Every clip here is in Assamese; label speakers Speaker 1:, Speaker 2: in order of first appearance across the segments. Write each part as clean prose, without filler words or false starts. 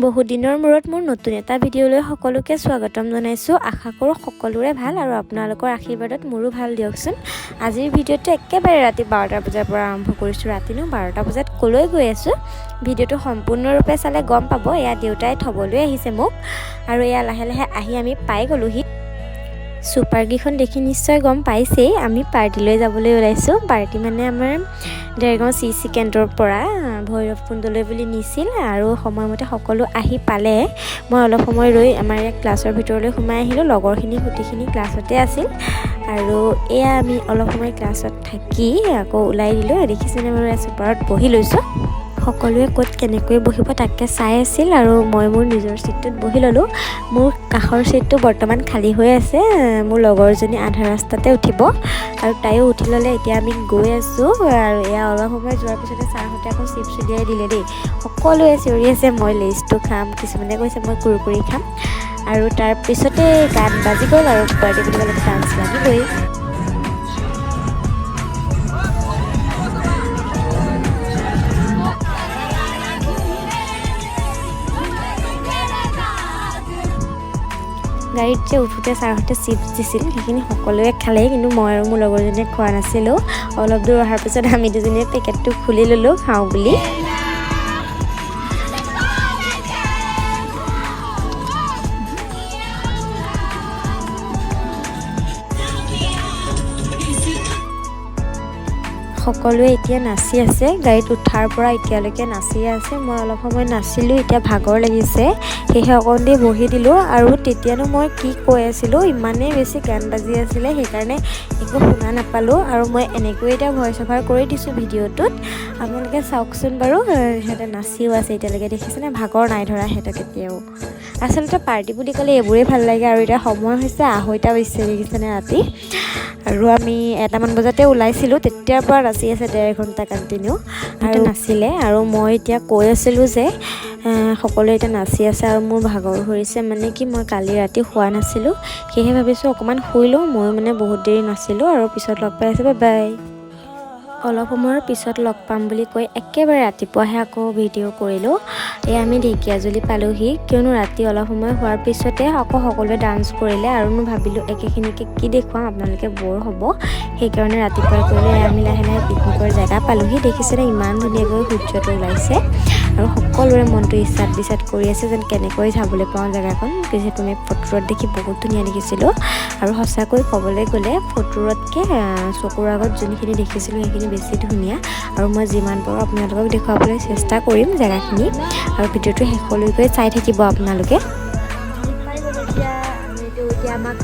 Speaker 1: বহুত দিনৰ মূৰত মোৰ নতুন এটা ভিডিঅ'লৈ সকলোকে স্বাগতম জনাইছোঁ। আশা কৰোঁ সকলোৰে ভাল আৰু আপোনালোকৰ আশীৰ্বাদত মোৰো ভাল দিয়কচোন। আজিৰ ভিডিঅ'টো একেবাৰে ৰাতি 12টা বজাৰ পৰা আৰম্ভ কৰিছোঁ। ৰাতিনো 12টা বজাত ক'লৈ গৈ আছোঁ ভিডিঅ'টো সম্পূৰ্ণৰূপে চালে গম পাব। এয়া দেউতাই থ'বলৈ আহিছে মোক আৰু এয়া লাহে লাহে আহি আমি পাই গ'লোহি। ছুপাৰকেইখন দেখি নিশ্চয় গম পাইছেই আমি পাৰ্টিলৈ যাবলৈ ওলাইছোঁ। পাৰ্টি মানে আমাৰ দেৰগাঁও চি কেন্দ্ৰৰ পৰা ভৈৰৱকুণ্ডলৈ বুলি নিছিল আৰু সময়মতে সকলো আহি পালে। মই অলপ সময় ৰৈ আমাৰ ইয়াত ক্লাছৰ ভিতৰলৈ সোমাই আহিলোঁ। লগৰখিনি গোটেইখিনি ক্লাছতে আছিল আৰু এয়া আমি অলপ সময় ক্লাছত থাকি আকৌ ওলাই দিলোঁ। দেখিছেনে বাৰু ছুপাৰত বহি লৈছোঁ। সকলোৱে ক'ত কেনেকৈ বহিব তাকে চাই আছিল আৰু মই মোৰ নিজৰ ছিটটোত বহি ল'লোঁ। মোৰ কাষৰ ছিটটো বৰ্তমান খালী হৈ আছে। মোৰ লগৰজনী আধা ৰাস্তাতে উঠিব আৰু তাইও উঠি ল'লে। এতিয়া আমি গৈ আছোঁ আৰু এয়া অলপ সময় যোৱাৰ পিছতে ছাৰহঁতে আকৌ চিপছ উলিয়াই দিলে দেই। সকলোৱে চিঞৰি আছে মই লেইচটো খাম, কিছুমানে কৈছে মই কুৰকুৰি খাম আৰু তাৰপিছতে গান বাজি গ'ল আৰু পাৰ্টি বুলি ক'লে ডান্স লাগিবই। গাড়ীত যে উঠোঁতে ছাৰহঁতে চিপছ দিছিল সেইখিনি সকলোৱে খালেই, কিন্তু মই আৰু মোৰ লগৰজনীয়ে খোৱা নাছিলোঁ। অলপ দূৰ অহাৰ পিছত আমি দুজনীয়ে পেকেটটো খুলি ল'লোঁ খাওঁ বুলি। সকলোৱে এতিয়া নাচি আছে। গাড়ীত উঠাৰ পৰা এতিয়ালৈকে নাচিয়ে আছে। মই অলপ সময় নাচিলোঁ, এতিয়া ভাগৰ লাগিছে সেয়েহে অকণ দেৰি বহি দিলোঁ। আৰু তেতিয়ানো মই কি কৈ আছিলোঁ, ইমানেই বেছি গান বাজি আছিলে সেইকাৰণে একো শুনা নাপালোঁ আৰু মই এনেকৈ এতিয়া ভইচ অভাৰ কৰি দিছোঁ ভিডিঅ'টোত। আপোনালোকে চাওকচোন বাৰু। সিহঁতে নাচিও আছে এতিয়ালৈকে, দেখিছেনে ভাগৰ নাই ধৰা সিহঁতক কেতিয়াও। আচলতে পাৰ্টি বুলি ক'লে এইবোৰেই ভাল লাগে। আৰু এতিয়া সময় হৈছে 2:30 বাজিছে, দেখিছেনে ৰাতি। আৰু আমি 1টামান বজাতে ওলাইছিলোঁ, তেতিয়াৰ পৰা নাচি আছে 1.5 ঘণ্টা কণ্টিনিউ আৰু নাছিলে। আৰু মই এতিয়া কৈ আছিলোঁ যে সকলোৱে এতিয়া নাচি আছে আৰু মোৰ ভাগৰ ধৰিছে, মানে কি মই কালি ৰাতি শুৱা নাছিলোঁ সেয়েহে ভাবিছোঁ অকণমান শুই লওঁ। মই মানে বহুত দেৰি নাছিলোঁ আৰু পিছত লগ পাই আছোঁ। Bye bye. অলপ সময়ৰ পিছত লগ পাম বুলি কৈ একেবাৰে ৰাতিপুৱাহে আকৌ ভিডিঅ' কৰিলোঁ। এয়া আমি ঢেকীয়াজুলি পালোহি, কিয়নো ৰাতি অলপ সময় হোৱাৰ পিছতে আকৌ সকলোৱে ডান্স কৰিলে আৰু মই ভাবিলোঁ একেখিনিকে কি দেখুৱাম, আপোনালোকে ব'ৰ হ'ব, সেইকাৰণে ৰাতিপুৱাই কৰিলে আমি লাহে লাহে পিকনিকৰ জেগা পালোহি। দেখিছেনে ইমান ধুনীয়াকৈ সূৰ্যটো ওলাইছে আৰু সকলোৰে মনটো ইচ্ছাত বিচাত কৰি আছে যেন কেনেকৈ যাবলৈ পাওঁ জেগাখন। যিহেতু আমি ফটোত দেখি বহুত ধুনীয়া দেখিছিলোঁ আৰু সঁচাকৈ ক'বলৈ গ'লে ফটোতকৈ চকুৰ আগত যোনখিনি দেখিছিলোঁ সেইখিনি বেছি ধুনীয়া। আৰু মই যিমান পাৰোঁ আপোনালোকক দেখুৱাবলৈ চেষ্টা কৰিম জেগাখিনি আৰু ভিডিঅ'টো শেষলৈকে চাই থাকিব আপোনালোকে। এতিয়া আমাক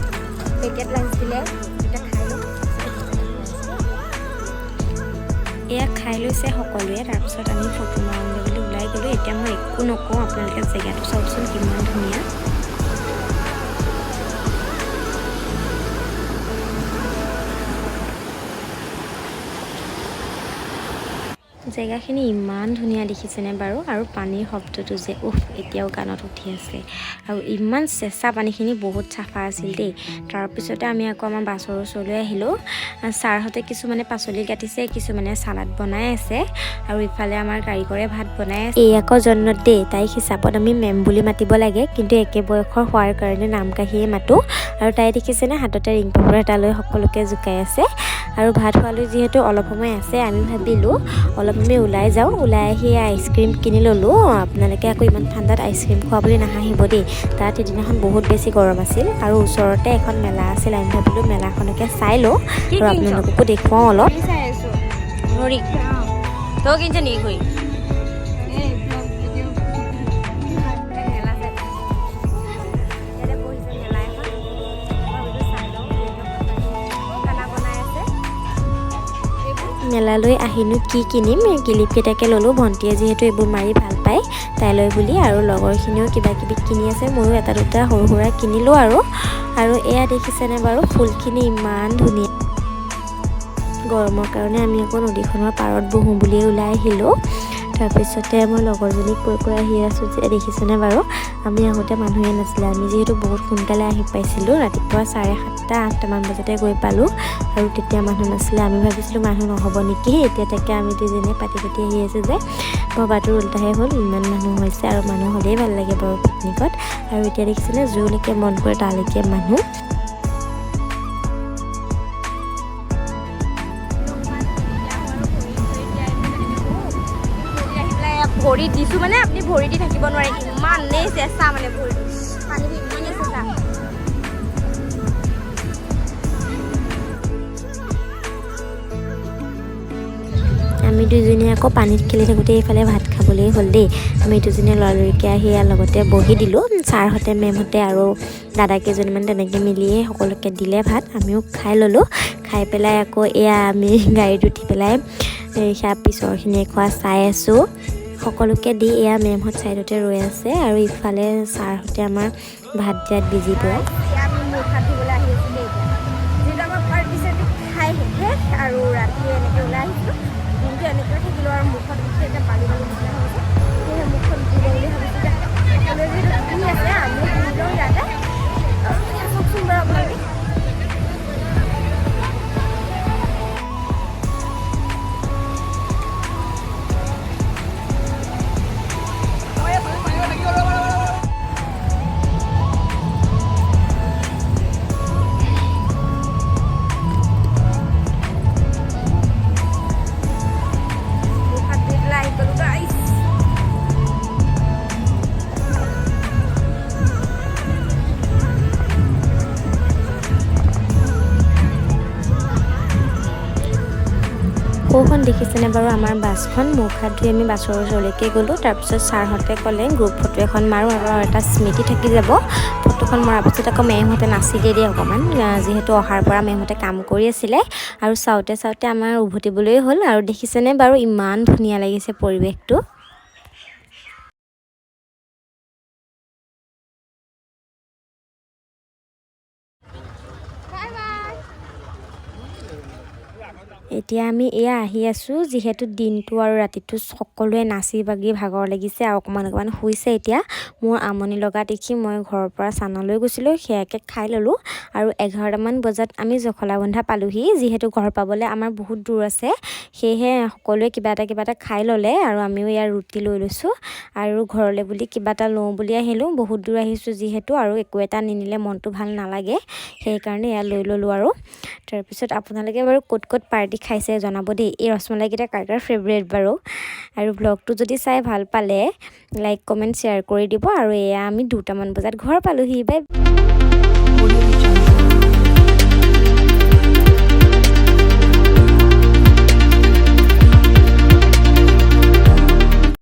Speaker 1: পেকেট লাগিছিলে, এয়া খাই লৈছে সকলোৱে। তাৰপিছত আমি ফটো মাৰোঁগৈ বুলি ওলাই গ'লোঁ। এতিয়া মই একো নকওঁ, আপোনালোকে জেগাটো চাওকচোন কিমান ধুনীয়া। জেগাখিনি ইমান ধুনীয়া দেখিছেনে বাৰু। আৰু পানীৰ শব্দটো যে এতিয়াও কাণত উঠি আছে আৰু ইমান চেঁচা পানীখিনি বহুত চাফা আছিল দেই। তাৰপিছতে আমি আকৌ আমাৰ বাছৰ ওচৰলৈ আহিলোঁ। ছাৰহঁতে কিছুমানে পাচলি কাটিছে, কিছুমানে চালাড বনাই আছে আৰু ইফালে আমাৰ কাৰিকৰে ভাত বনাই আছে। এই আকৌ জন্নত দেই, তাইক হিচাপত আমি মেম বুলি মাতিব লাগে, কিন্তু একে বয়সৰ হোৱাৰ কাৰণে নাম কাঢ়িয়ে মাতোঁ। আৰু তাই দেখিছেনে হাততে ৰিং পাপৰ এটা লৈ সকলোকে জোকাই আছে। আৰু ভাত খোৱালৈ যিহেতু অলপ সময় আছে, আমি ভাবিলোঁ অলপ আমি ওলাই যাওঁ। ওলাই আহি আইচক্ৰীম কিনি ল'লোঁ। আপোনালোকে আকৌ ইমান ঠাণ্ডাত আইচক্ৰীম খোৱা বুলি নাহাঁহিব দেই, তাত সেইদিনাখন বহুত বেছি গৰম আছিল আৰু ওচৰতে এখন মেলা আছিল। আমি ভাবিলোঁ মেলাখনকে চাই লওঁ আৰু আপোনালোককো দেখুৱাওঁ অলপ। মেলালৈ আহিনো কি কিনিম, কিলিপকেইটাকে ল'লোঁ। ভণ্টিয়ে যিহেতু এইবোৰ মাৰি ভাল পায় তাইলৈ বুলি, আৰু লগৰখিনিও কিবা কিবি কিনি আছে, ময়ো এটা দুটা সৰু সুৰা কিনিলোঁ। আৰু এয়া দেখিছেনে বাৰু ফুলখিনি ইমান ধুনীয়া। গৰমৰ কাৰণে আমি আকৌ নদীখনৰ পাৰত বহোঁ বুলিয়ে ওলাই আহিলোঁ। তাৰপিছতে মই লগৰজনীক কৈ আহি আছোঁ যে দেখিছেনে বাৰু আমি আহোঁতে মানুহে নাছিলে। আমি যিহেতু বহুত সোনকালে আহি পাইছিলোঁ, ৰাতিপুৱা 7:30 8টামান বজাতে গৈ পালোঁ আৰু তেতিয়া মানুহ নাছিলে। আমি ভাবিছিলোঁ মানুহ নহ'ব নেকি, এতিয়া তাকে আমি দুজনীয়ে পাতি আহি আছোঁ যে ভবাটো উল্টাহে হ'ল, ইমান মানুহ হৈছে আৰু মানুহ হ'লেই ভাল লাগে বাৰু পিকনিকত। আৰু এতিয়া দেখিছেনে য'লৈকে মন কৰে তালৈকে মানুহ।
Speaker 2: ভৰি দিছোঁ মানে আপুনি ভৰি দি থাকিব নোৱাৰে, ইমানেই চেঁচা মানে ভৰিটো, পানীটো ইমানেই চেঁচা।
Speaker 1: আমি দুজনীয়ে আকৌ পানীত খেলি থাকোঁতে এইফালে ভাত খাবলৈ হ'ল দেই। আমি দুজনীয়ে লৰালৰিকৈ আহি ইয়াৰ লগতে বহি দিলোঁ। ছাৰহঁতে মেমহঁতে আৰু দাদা কেইজনীমান তেনেকৈ মিলিয়ে সকলোকে দিলে ভাত, আমিও খাই ল'লোঁ। খাই পেলাই আকৌ এয়া আমি গাড়ীত উঠি পেলাই সেয়া পিছৰখিনিয়ে খোৱা চাই আছোঁ। সকলোকে দি এয়া মেমহঁত ছাইডতে ৰৈ আছে আৰু ইফালে ছাৰহঁতে আমাৰ ভাত দিয়াত বিজি পুৰা।
Speaker 2: আমি মুখ হাত ধুবলৈ আহি আছোঁ দেই। এতিয়া যিহেতু আমাৰ পাৰ্টি চাৰ্টি খাই শেষ আৰু ৰাতি এনেকৈ ওলাই আহিছিলোঁ, দিনটো এনেকৈ থাকিলোঁ আৰু মুখত এতিয়া বালি নিচিনা হৈ গৈছে। সেয়েহে মুখখন ধুই লওঁ বুলি ভাবিছোঁ যে সকলোৱে যিহেতু ধুই আছে আমিও ধুই লওঁ ইয়াতে। চাওকচোন বাৰু আপোনালোকে।
Speaker 1: সৌখন দেখিছেনে বাৰু আমাৰ বাছখন। মুখ হাত ধুই আমি বাছৰ ওচৰলৈকে গ'লোঁ। তাৰপিছত ছাৰহঁতে ক'লে গ্ৰুপ ফটো এখন মাৰোঁ আৰু এটা স্মৃতি থাকি যাব। ফটোখন মৰাৰ পিছত আকৌ মেমহঁতে নাচিলে দিয়ে অকণমান, যিহেতু অহাৰ পৰা মেমহঁতে কাম কৰি আছিলে আৰু চাওঁতে চাওঁতে আমাৰ উভতিবলৈ হ'ল। আৰু দেখিছেনে বাৰু ইমান ধুনীয়া লাগিছে পৰিৱেশটো। এতিয়া আমি এয়া আহি আছোঁ, যিহেতু দিনটো আৰু ৰাতিটো সকলোৱে নাচি বাগি ভাগৰ লাগিছে আৰু অকণমান শুইছে। এতিয়া মোৰ আমনি লগা দেখি মই ঘৰৰ পৰা চানা লৈ গৈছিলোঁ, সেয়াকে খাই ল'লোঁ আৰু 11টামান বজাত আমি জখলাবন্ধা পালোঁহি। যিহেতু ঘৰ পাবলৈ আমাৰ বহুত দূৰ আছে, সেয়েহে সকলোৱে কিবা এটা খাই ল'লে আৰু আমিও ইয়াৰ ৰুটি লৈ লৈছোঁ আৰু ঘৰলৈ বুলি কিবা এটা লওঁ বুলি আহিলোঁ। বহুত দূৰ আহিছোঁ যিহেতু আৰু একো এটা নিনিলে মনটো ভাল নালাগে, সেইকাৰণে এয়া লৈ ল'লোঁ। আৰু তাৰপিছত আপোনালোকে বাৰু ক'ত পাৰ্টি খাইছে জনাব দেই। এই ৰসমলাইকেইটা কাৰ কাৰ ফেভৰেট বাৰু। আৰু ব্লগটো যদি চাই ভাল পালে লাইক কমেণ্ট শ্বেয়াৰ কৰি দিব। আৰু এয়া আমি 2টামান বজাত ঘৰ পালোঁহি। বাই।